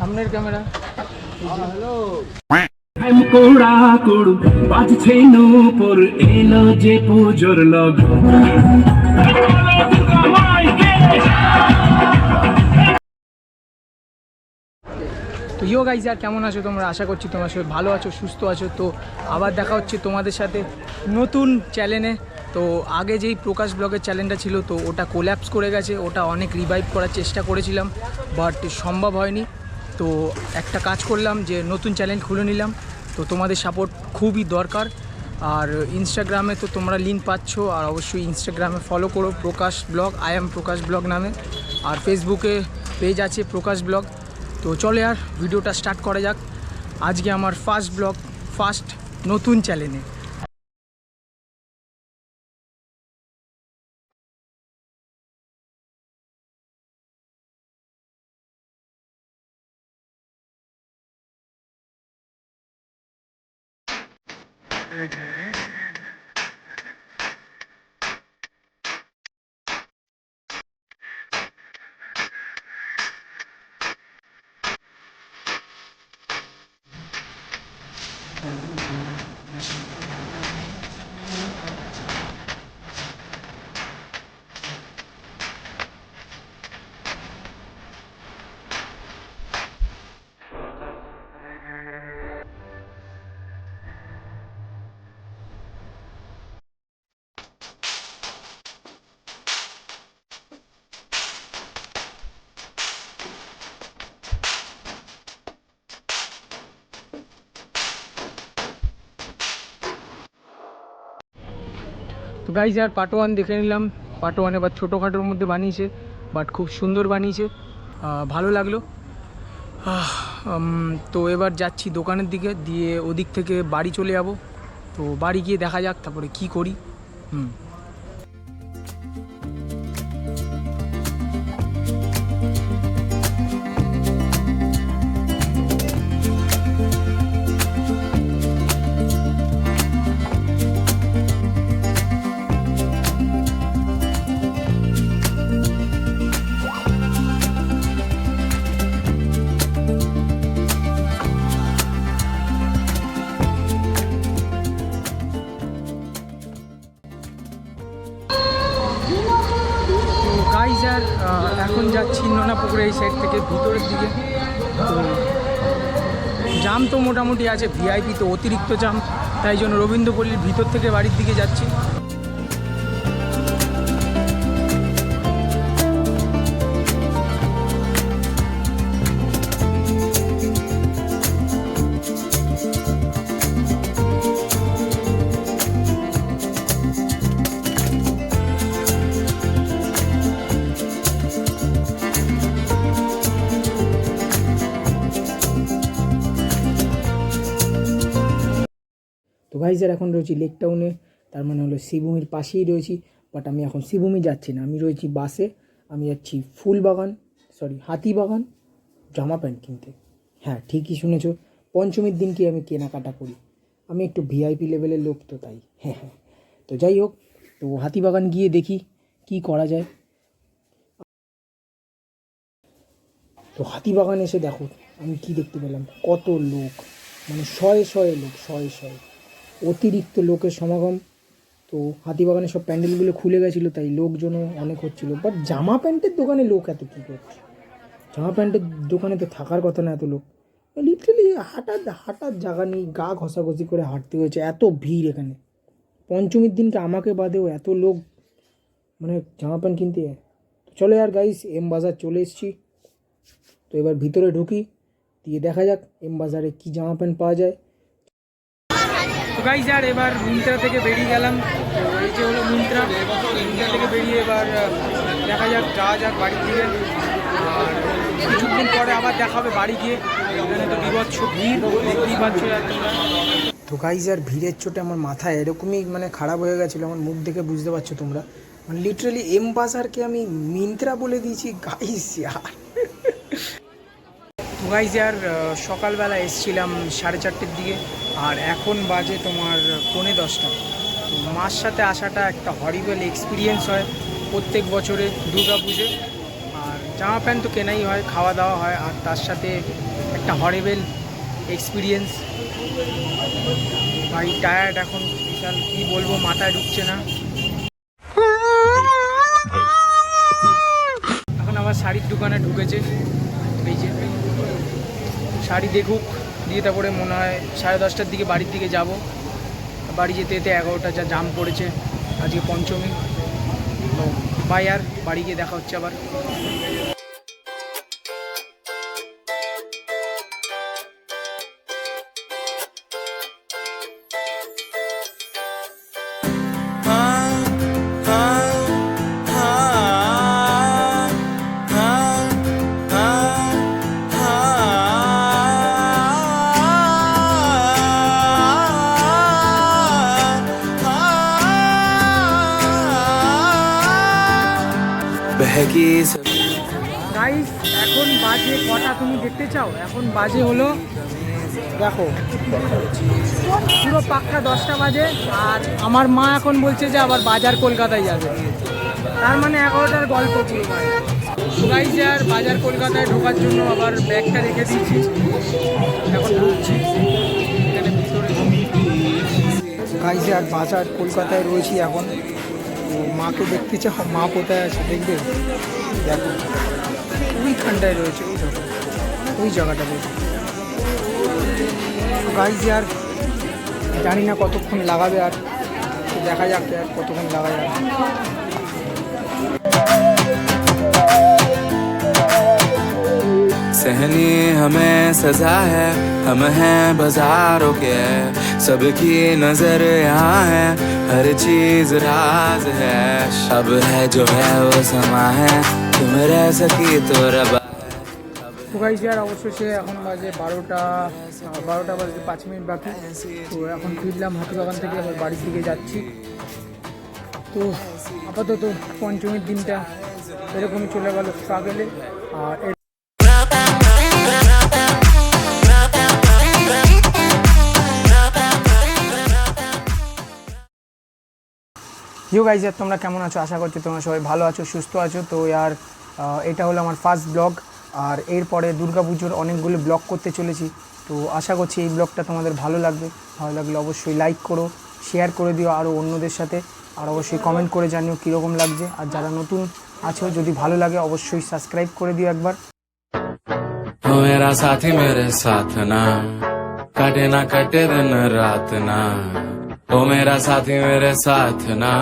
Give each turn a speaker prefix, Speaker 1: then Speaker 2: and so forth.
Speaker 1: সামনের camera. Hello,
Speaker 2: কোড়া কোড় বাজছে নূপুর এলো যে পুজোর লগন।
Speaker 1: তো ইয়ো গাইজ, আর কেমন আছো তোমরা? আশা করছি তোমরা সবাই ভালো আছো, সুস্থ আছো। তো আবার দেখা হচ্ছে তোমাদের সাথে নতুন চ্যানেলে। তো আগে যেই প্রকাশ ব্লগের চ্যানেলটা ছিল, তো ওটা কোল্যাপস করে গেছে। ওটা অনেক রিভাইভ করার চেষ্টা করেছিলাম, বাট সম্ভব হয়নি। তো একটা কাজ করলাম যে নতুন চ্যানেল খুলে নিলাম। তো তোমাদের সাপোর্ট খুবই দরকার। আর ইনস্টাগ্রামে তো তোমরা লিঙ্ক পাচ্ছ, আর অবশ্যই ইনস্টাগ্রামে ফলো করো Prakash blog, I am Prakash blog নামে। আর ফেসবুকে পেজ আছে প্রকাশ ব্লগ। তো চলে আর ভিডিওটা স্টার্ট করা যাক। আজকে আমার ফার্স্ট ব্লগ, ফার্স্ট নতুন চ্যানেলে। তো গাইজ, আর পার্ট ওয়ান দেখে নিলাম। পার্ট ওয়ান এবার ছোটোখাটোর মধ্যে বানিয়েছে, বাট খুব সুন্দর বানিয়েছে, ভালো লাগলো। তো এবার যাচ্ছি দোকানের দিকে, দিয়ে ওদিক থেকে বাড়ি চলে যাব। তো বাড়ি গিয়ে দেখা যাক তারপরে কি করি। গাইজ, আর এখন যাচ্ছি নোনাপুকুরে এই সাইড থেকে ভিতরের দিকে। তো জাম তো মোটামুটি আছে, ভিআইপি তো অতিরিক্ত জাম, তাই জন্য রবীন্দ্রপল্লীর ভিতর থেকে বাড়ির দিকে যাচ্ছি। তো গাইজের এখন রয়েছি লেক টাউনে, তার মানে হলো শ্রীভূমির পাশেই রয়েছি। বাট আমি এখন শ্রীভূমি যাচ্ছি না, আমি রয়েছি বাসে। আমি যাচ্ছি হাতিবাগান জামা প্যান্ট কিনতে। হ্যাঁ, ঠিকই শুনেছো, পঞ্চমীর দিনকে আমি কেনাকাটা করি। আমি একটু ভিআইপি লেভেলের লোক, তো তাই। হ্যাঁ হ্যাঁ, তো যাই হোক, তো হাতিবাগান গিয়ে দেখি কি করা যায়। তো হাতিবাগান এসে দেখো আমি কি দেখতে পেলাম, কত লোক, মানে শয়ে শয়ে লোক, শয়ে শয়ে অতিরিক্ত লোকের সমাগম। তো হাতিবাগানে সব প্যান্ডেলগুলো খুলে গেছিলো, তাই লোকজনও অনেক হচ্ছিলো। বাট জামা প্যান্টের দোকানে লোক এত কী করছে? জামা প্যান্টের দোকানে তো থাকার কথা না এত লোক। লিটারালি হাঁটার জায়গা নেই, গা ঘষাঘষি করে হাঁটতে হয়েছে, এত ভিড় এখানে। পঞ্চমীর দিনকে আমাকে বাদেও এত লোক, মানে জামা প্যান্ট কিনতে। তো চলো আর গাইস, এম বাজার চলে এসেছি। তো এবার ভিতরে ঢুকি, দিয়ে দেখা যাক এম বাজারে কী জামা প্যান্ট পাওয়া যায়। তো গাইজ, আর এবার মিন্ত্রা থেকে বেরিয়ে গেলাম। তো এই যে হলো মিন্ত্রা থেকে বেরিয়ে এবার দেখা যাক, যাওয়া যাক বাড়ির দিকে। আর কিছুক্ষণ পরে আবার দেখা হবে বাড়ি গিয়ে। এখানে তো বিভৎস ভিড়, দেখতেই পাচ্ছ তোমরা। তো গাইজ, আর ভিড়ের চোটে আমার মাথা এরকমই মানে খারাপ হয়ে গেছিলো, আমার মুখ দেখে বুঝতে পারছো তোমরা। মানে লিটারালি এম বাজারকে আমি মিন্ত্রা বলে দিয়েছি গাইজ। আর তো গাইজ, আর সকালবেলা এসেছিলাম 4:30-র দিকে, আর এখন বাজে তোমার 9:45। তো মার সাথে আসাটা একটা হরিবল এক্সপিরিয়েন্স হয় প্রত্যেক বছরে দুর্গা পুজোয়। আর জামা প্যান্ট তো কেনাই হয়, খাওয়া দাওয়া হয়, আর তার সাথে একটা হরেবেল এক্সপিরিয়েন্স। ভাই টায়ার্ড এখন বিশাল, কি বলবো, মাথায় ঢুকছে না। এখন আবার শাড়ির দোকানে ঢুকেছে, এই যে শাড়ি দেখুক, দিয়ে তারপরে মনে হয় 10:30টার দিকে বাড়ির দিকে যাব। বাড়ি যেতে যেতে 11টা, যা জাম পড়েছে আজকে পঞ্চমী। তো বাই, আর বাড়ি গিয়ে দেখা হচ্ছে আবার। গাইস এখন বাজে কটা তুমি দেখতে চাও? এখন বাজে হলো, দেখো, পুরো পাক্কা 10টা বাজে। আর আমার মা এখন বলছে যে আবার বাজার কলকাতায় যাবে, তার মানে 11টার গল্প পুরো। গাইস আর বাজার কলকাতায় ঢোকার জন্য আবার ব্যাগটা রেখে দিয়েছি, এখন ঢুকছি এখানে ভিতরে। গাইস আর বাজার কলকাতায় রয়েছি এখন। তো মাকে দেখতে চাও? মা কোথায় আছে দেখবে? দেখো ওইখানটায় রয়েছে, ওই দেখো ওই জায়গাটা রয়েছে। গাইজ আর জানি না কতক্ষণ লাগাবে, আর দেখা যাক আর কতক্ষণ লাগাবে।
Speaker 3: सहनी हमें सजा है, हम हैं बाजारों के, सबकी नजर यहाँ है, हर चीज राज है। अब है जो है वो समा है, तुम रह सकी तो रबा।
Speaker 1: তো গাইজ আর অবশেষে এখন বাজে 12টা বাজে 5 মিনিট বাকি। তো এখন ফিরলাম হাতিবাগান থেকে, আবার বাড়ির দিকে যাচ্ছি। তো আপাতত পঞ্চমীর দিনটা এরকমই চলে গেল স্ট্রাগলে। আর গাইজ তোমরা কেমন আছো? আশা করছি তোমরা সবাই ভালো আছো, সুস্থ আছো। তো আর এটা হলো আমার ফার্স্ট ব্লগ, আর এরপরে দুর্গাপুজোর অনেকগুলো ব্লগ করতে চলেছি। তো আশা করছি এই ব্লগটা তোমাদের ভালো লাগবে। ভালো লাগলে অবশ্যই লাইক করো, শেয়ার করে দিও আরও অন্যদের সাথে, আর অবশ্যই কমেন্ট করে জানিও কীরকম লাগছে। আর যারা নতুন আছো, যদি ভালো লাগে অবশ্যই সাবস্ক্রাইব করে দিও একবার।
Speaker 3: मेरा साथी मेरे साथ ना, कटे ना कटे दिन रात ना, ओ मेरा साथी मेरे साथ ना।